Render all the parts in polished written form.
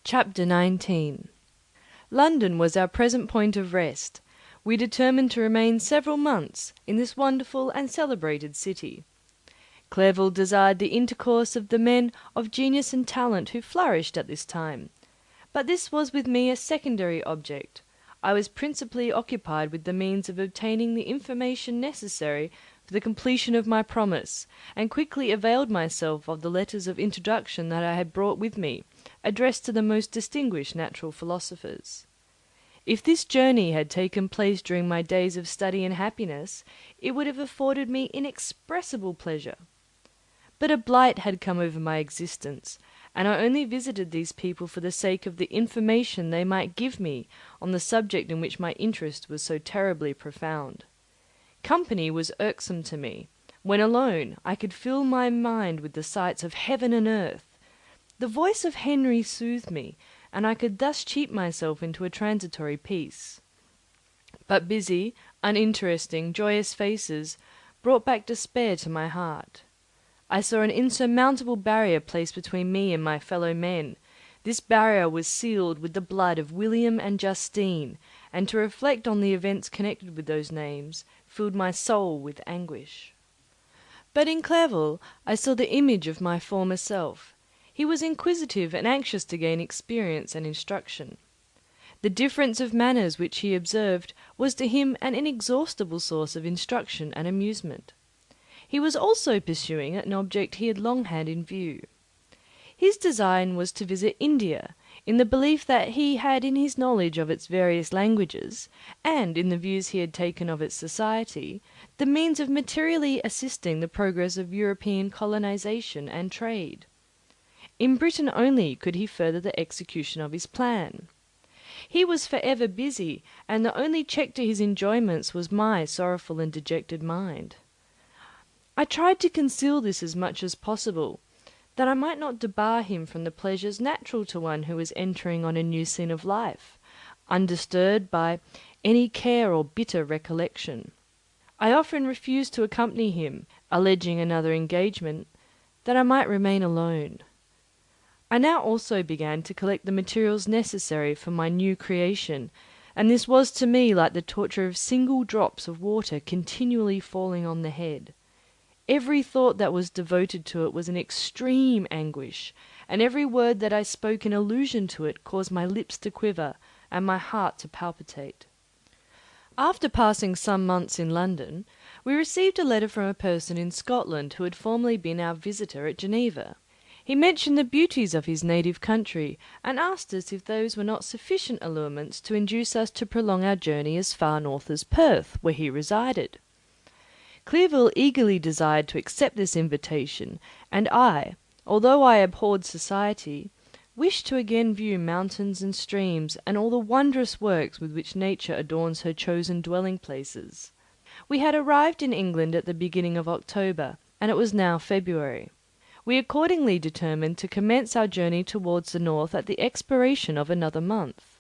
Chapter 19. London was our present point of rest. We determined to remain several months in this wonderful and celebrated city. Clerval desired the intercourse of the men of genius and talent who flourished at this time. But this was with me a secondary object. I was principally occupied with the means of obtaining the information necessary for the completion of my promise, and quickly availed myself of the letters of introduction that I had brought with me, addressed to the most distinguished natural philosophers. If this journey had taken place during my days of study and happiness, it would have afforded me inexpressible pleasure. But a blight had come over my existence, and I only visited these people for the sake of the information they might give me on the subject in which my interest was so terribly profound. Company was irksome to me. When alone, I could fill my mind with the sights of heaven and earth. The voice of Henry soothed me, and I could thus cheat myself into a transitory peace. But busy, uninteresting, joyous faces brought back despair to my heart. I saw an insurmountable barrier placed between me and my fellow men. This barrier was sealed with the blood of William and Justine, and to reflect on the events connected with those names filled my soul with anguish. But in Clerval I saw the image of my former self. He was inquisitive and anxious to gain experience and instruction. The difference of manners which he observed was to him an inexhaustible source of instruction and amusement. He was also pursuing an object he had long had in view. His design was to visit India, in the belief that he had in his knowledge of its various languages, and in the views he had taken of its society, the means of materially assisting the progress of European colonization and trade. In Britain only could he further the execution of his plan. He was forever busy, and the only check to his enjoyments was my sorrowful and dejected mind. I tried to conceal this as much as possible, that I might not debar him from the pleasures natural to one who is entering on a new scene of life, undisturbed by any care or bitter recollection. I often refused to accompany him, alleging another engagement, that I might remain alone. I now also began to collect the materials necessary for my new creation, and this was to me like the torture of single drops of water continually falling on the head. Every thought that was devoted to it was an extreme anguish, and every word that I spoke in allusion to it caused my lips to quiver and my heart to palpitate. After passing some months in London, we received a letter from a person in Scotland who had formerly been our visitor at Geneva. He mentioned the beauties of his native country, and asked us if those were not sufficient allurements to induce us to prolong our journey as far north as Perth, where he resided. Clerval eagerly desired to accept this invitation, and I, although I abhorred society, wished to again view mountains and streams, and all the wondrous works with which nature adorns her chosen dwelling places. We had arrived in England at the beginning of October, and it was now February. We accordingly determined to commence our journey towards the north at the expiration of another month.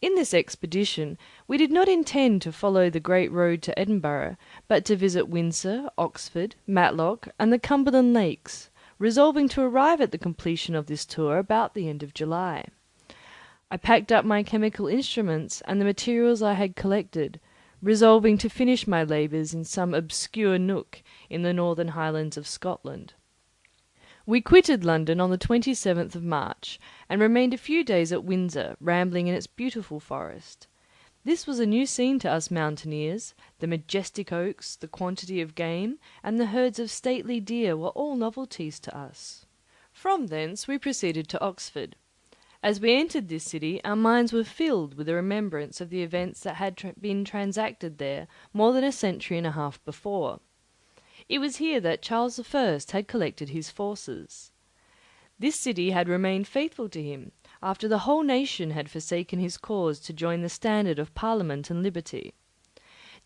In this expedition we did not intend to follow the great road to Edinburgh, but to visit Windsor, Oxford, Matlock, and the Cumberland Lakes, resolving to arrive at the completion of this tour about the end of July. I packed up my chemical instruments and the materials I had collected, resolving to finish my labours in some obscure nook in the northern highlands of Scotland. We quitted London on the 27th of March, and remained a few days at Windsor, rambling in its beautiful forest. This was a new scene to us mountaineers. The majestic oaks, the quantity of game, and the herds of stately deer were all novelties to us. From thence we proceeded to Oxford. As we entered this city, our minds were filled with the remembrance of the events that had been transacted there more than a century and a half before. It was here that Charles I had collected his forces. This city had remained faithful to him, after the whole nation had forsaken his cause to join the standard of Parliament and liberty.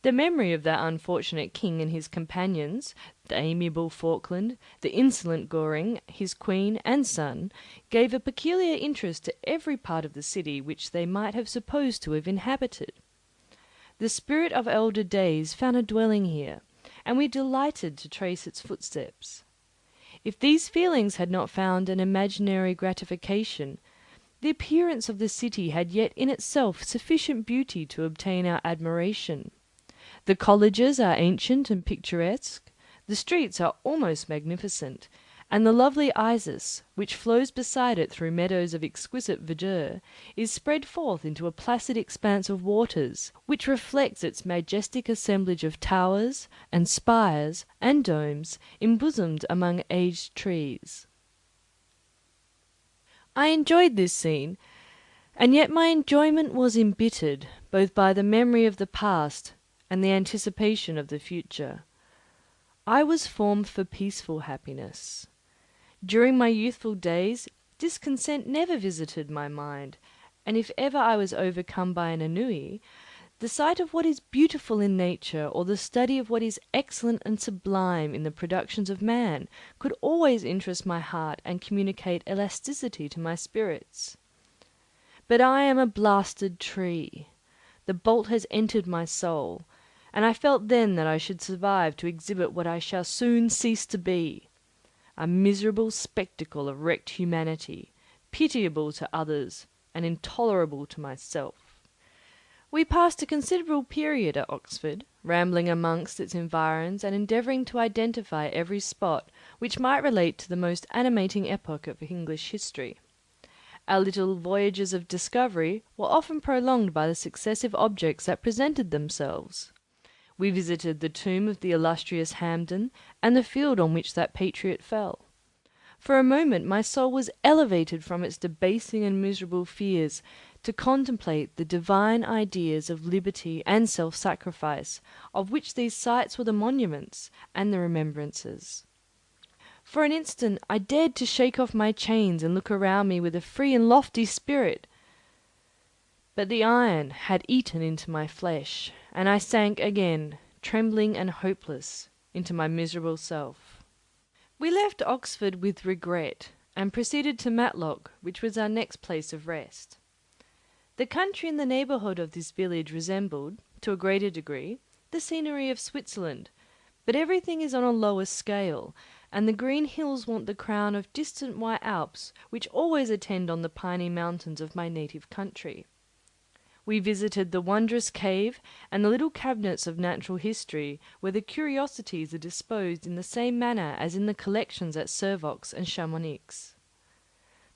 The memory of that unfortunate king and his companions, the amiable Falkland, the insolent Goring, his queen and son, gave a peculiar interest to every part of the city which they might have supposed to have inhabited. The spirit of elder days found a dwelling here, and we delighted to trace its footsteps. If these feelings had not found an imaginary gratification, The appearance of the city had yet in itself sufficient beauty to obtain our admiration. The colleges are ancient and picturesque, the streets are almost magnificent, and the lovely Isis, which flows beside it through meadows of exquisite verdure, is spread forth into a placid expanse of waters, which reflects its majestic assemblage of towers, and spires, and domes, embosomed among aged trees. I enjoyed this scene, and yet my enjoyment was embittered, both by the memory of the past and the anticipation of the future. I was formed for peaceful happiness. During my youthful days, discontent never visited my mind, and if ever I was overcome by an ennui, the sight of what is beautiful in nature, or the study of what is excellent and sublime in the productions of man, could always interest my heart and communicate elasticity to my spirits. But I am a blasted tree. The bolt has entered my soul, and I felt then that I should survive to exhibit what I shall soon cease to be, a miserable spectacle of wrecked humanity, pitiable to others, and intolerable to myself. We passed a considerable period at Oxford, rambling amongst its environs, and endeavouring to identify every spot which might relate to the most animating epoch of English history. Our little voyages of discovery were often prolonged by the successive objects that presented themselves. We visited the tomb of the illustrious Hampden, and the field on which that patriot fell. For a moment my soul was elevated from its debasing and miserable fears to contemplate the divine ideas of liberty and self-sacrifice, of which these sites were the monuments and the remembrances. For an instant I dared to shake off my chains and look around me with a free and lofty spirit, but the iron had eaten into my flesh, and I sank again, trembling and hopeless, into my miserable self. We left Oxford with regret, and proceeded to Matlock, which was our next place of rest. The country in the neighbourhood of this village resembled, to a greater degree, the scenery of Switzerland, but everything is on a lower scale, and the green hills want the crown of distant white Alps which always attend on the piny mountains of my native country. We visited the wondrous cave and the little cabinets of natural history, where the curiosities are disposed in the same manner as in the collections at Servox and Chamonix.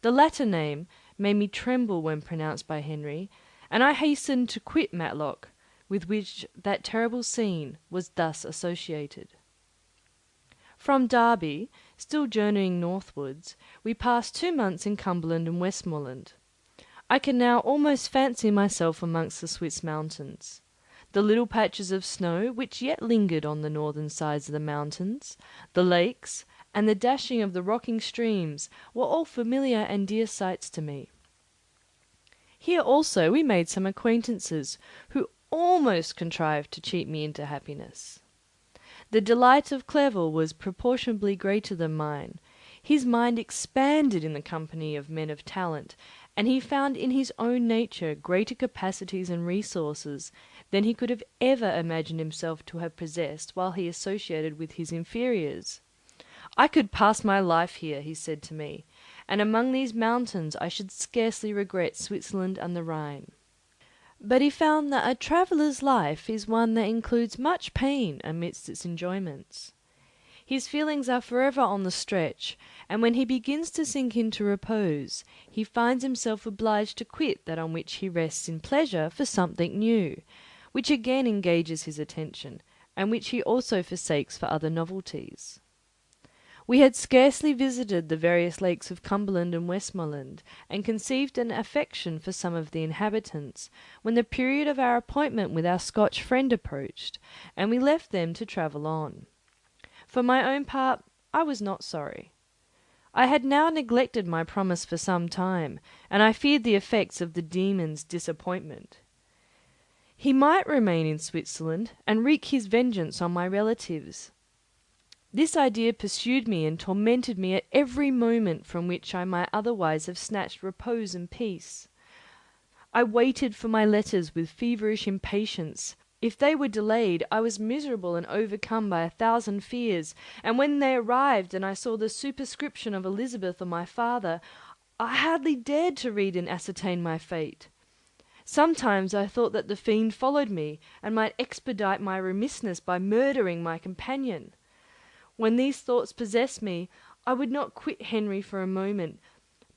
The latter name made me tremble when pronounced by Henry, and I hastened to quit Matlock, with which that terrible scene was thus associated. From Derby, still journeying northwards, we passed 2 months in Cumberland and Westmoreland. I can now almost fancy myself amongst the Swiss mountains. The little patches of snow which yet lingered on the northern sides of the mountains, the lakes, and the dashing of the rocking streams were all familiar and dear sights to me. Here also we made some acquaintances, who almost contrived to cheat me into happiness. The delight of Clerval was proportionably greater than mine. His mind expanded in the company of men of talent, and he found in his own nature greater capacities and resources than he could have ever imagined himself to have possessed while he associated with his inferiors. "I could pass my life here," he said to me, "and among these mountains I should scarcely regret Switzerland and the Rhine." But he found that a traveller's life is one that includes much pain amidst its enjoyments. His feelings are forever on the stretch, and when he begins to sink into repose, he finds himself obliged to quit that on which he rests in pleasure for something new, which again engages his attention, and which he also forsakes for other novelties. We had scarcely visited the various lakes of Cumberland and Westmoreland, and conceived an affection for some of the inhabitants, when the period of our appointment with our Scotch friend approached, and we left them to travel on. For my own part, I was not sorry. I had now neglected my promise for some time, and I feared the effects of the demon's disappointment. He might remain in Switzerland, and wreak his vengeance on my relatives. This idea pursued me and tormented me at every moment from which I might otherwise have snatched repose and peace. I waited for my letters with feverish impatience. If they were delayed, I was miserable and overcome by 1,000 fears, and when they arrived and I saw the superscription of Elizabeth or my father, I hardly dared to read and ascertain my fate. Sometimes I thought that the fiend followed me, and might expedite my remissness by murdering my companion. When these thoughts possessed me, I would not quit Henry for a moment,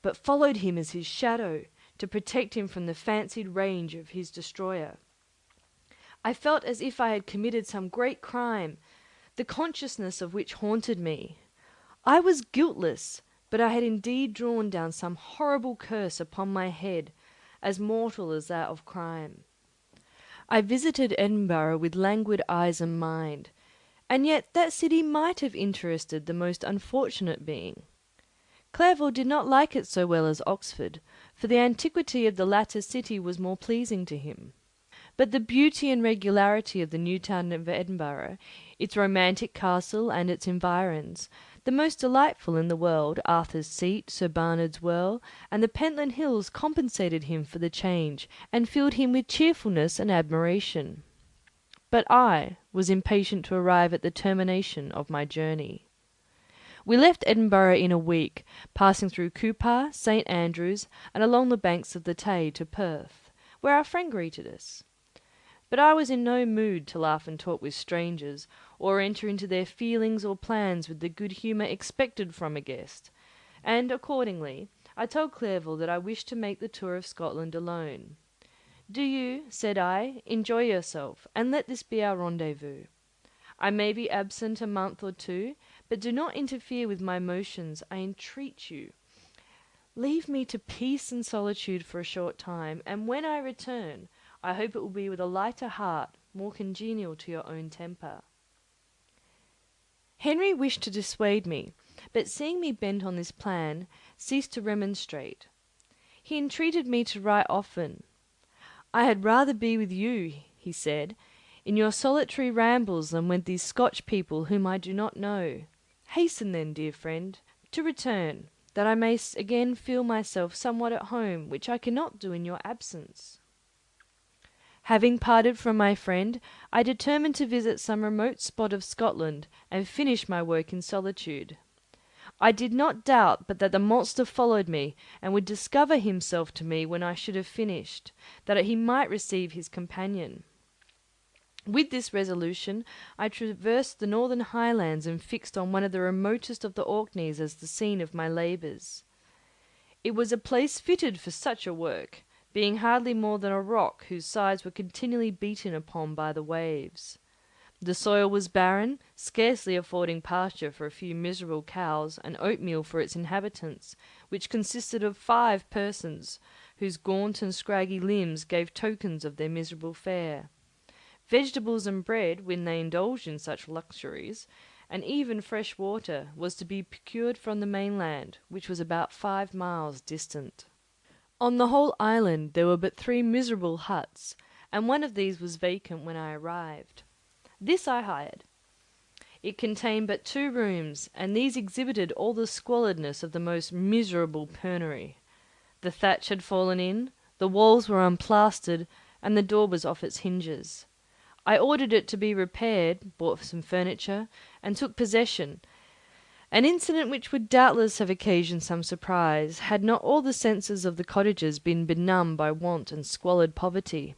but followed him as his shadow, to protect him from the fancied rage of his destroyer. I felt as if I had committed some great crime, the consciousness of which haunted me. I was guiltless, but I had indeed drawn down some horrible curse upon my head, as mortal as that of crime. I visited Edinburgh with languid eyes and mind, and yet that city might have interested the most unfortunate being. Clerval did not like it so well as Oxford, for the antiquity of the latter city was more pleasing to him. But the beauty and regularity of the new town of Edinburgh, its romantic castle and its environs, the most delightful in the world, Arthur's Seat, Sir Barnard's Well, and the Pentland Hills compensated him for the change, and filled him with cheerfulness and admiration. But I was impatient to arrive at the termination of my journey. We left Edinburgh in a week, passing through Coupar, St. Andrews, and along the banks of the Tay to Perth, where our friend greeted us. But I was in no mood to laugh and talk with strangers, or enter into their feelings or plans with the good humour expected from a guest, and accordingly I told Clerval that I wished to make the tour of Scotland alone. "Do you," said I, "enjoy yourself, and let this be our rendezvous. I may be absent a month or two, but do not interfere with my motions, I entreat you. Leave me to peace and solitude for a short time, and when I return, I hope it will be with a lighter heart, more congenial to your own temper." Henry wished to dissuade me, but seeing me bent on this plan, ceased to remonstrate. He entreated me to write often. "I had rather be with you," he said, "in your solitary rambles than with these Scotch people whom I do not know. Hasten then, dear friend, to return, that I may again feel myself somewhat at home, which I cannot do in your absence." Having parted from my friend, I determined to visit some remote spot of Scotland, and finish my work in solitude. I did not doubt but that the monster followed me, and would discover himself to me when I should have finished, that he might receive his companion. With this resolution, I traversed the northern highlands, and fixed on one of the remotest of the Orkneys as the scene of my labours. It was a place fitted for such a work, being hardly more than a rock whose sides were continually beaten upon by the waves. The soil was barren, scarcely affording pasture for a few miserable cows, and oatmeal for its inhabitants, which consisted of 5 persons, whose gaunt and scraggy limbs gave tokens of their miserable fare. Vegetables and bread, when they indulged in such luxuries, and even fresh water, was to be procured from the mainland, which was about 5 miles distant. On the whole island there were but 3 miserable huts, and one of these was vacant when I arrived. This I hired. It contained but 2 rooms, and these exhibited all the squalidness of the most miserable penury. The thatch had fallen in, the walls were unplastered, and the door was off its hinges. I ordered it to be repaired, bought some furniture, and took possession, an incident which would doubtless have occasioned some surprise, had not all the senses of the cottagers been benumbed by want and squalid poverty.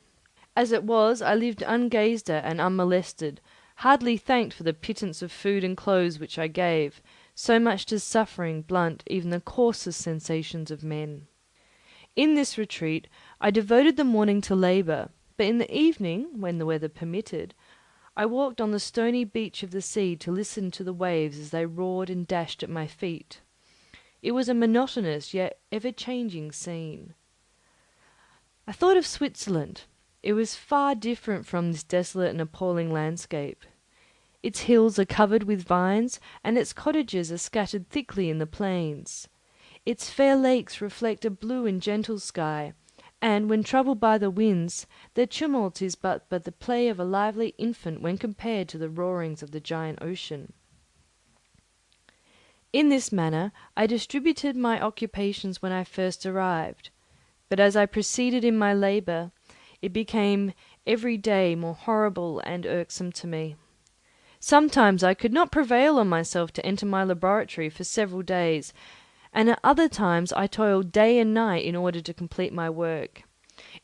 As it was, I lived ungazed at and unmolested, hardly thanked for the pittance of food and clothes which I gave, so much does suffering blunt even the coarsest sensations of men. In this retreat I devoted the morning to labour, but in the evening, when the weather permitted, I walked on the stony beach of the sea to listen to the waves as they roared and dashed at my feet. It was a monotonous yet ever-changing scene. I thought of Switzerland. It was far different from this desolate and appalling landscape. Its hills are covered with vines, and its cottages are scattered thickly in the plains. Its fair lakes reflect a blue and gentle sky, and, when troubled by the winds, their tumult is but the play of a lively infant when compared to the roarings of the giant ocean. In this manner I distributed my occupations when I first arrived, but as I proceeded in my labour, it became every day more horrible and irksome to me. Sometimes I could not prevail on myself to enter my laboratory for several days, and at other times I toiled day and night in order to complete my work.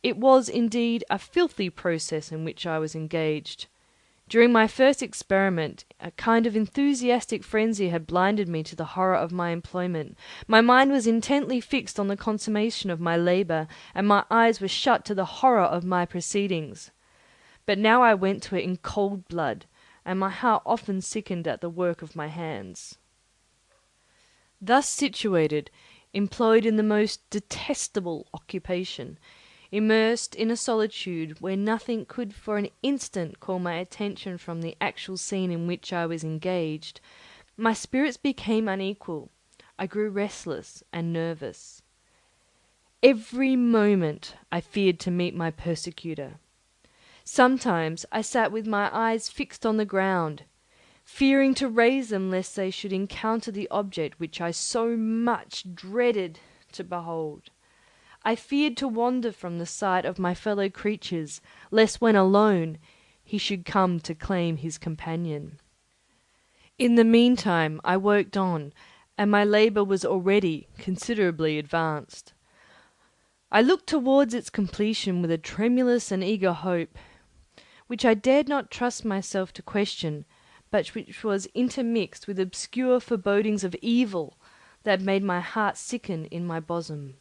It was, indeed, a filthy process in which I was engaged. During my first experiment, a kind of enthusiastic frenzy had blinded me to the horror of my employment. My mind was intently fixed on the consummation of my labour, and my eyes were shut to the horror of my proceedings. But now I went to it in cold blood, and my heart often sickened at the work of my hands. Thus situated, employed in the most detestable occupation, immersed in a solitude where nothing could for an instant call my attention from the actual scene in which I was engaged, my spirits became unequal. I grew restless and nervous. Every moment I feared to meet my persecutor. Sometimes I sat with my eyes fixed on the ground, fearing to raise them lest they should encounter the object which I so much dreaded to behold. I feared to wander from the sight of my fellow creatures, lest when alone he should come to claim his companion. In the meantime I worked on, and my labour was already considerably advanced. I looked towards its completion with a tremulous and eager hope, which I dared not trust myself to question, but which was intermixed with obscure forebodings of evil that made my heart sicken in my bosom.